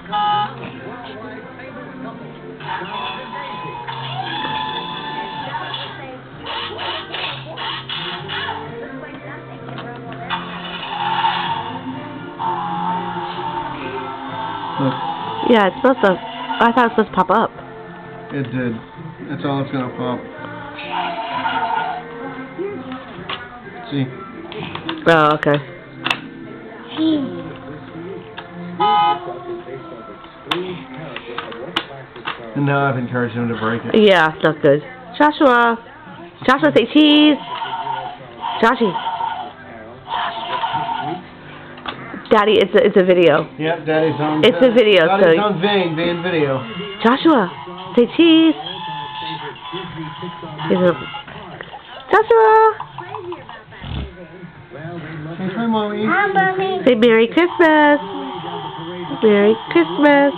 Look. Yeah, it's supposed to. I thought it was supposed to pop up. It did. That's all it's gonna pop. See? Oh, okay. And now I've encouraged him to break it. Yeah, that's good. Joshua! Joshua, say cheese! Joshy! Daddy, it's a video. Yep, Daddy's on. It's a video, Daddy's so. on Van video. Joshua, say cheese! Joshua! Hi, Mommy. Hi, Mommy. Say Merry Christmas! Merry Christmas!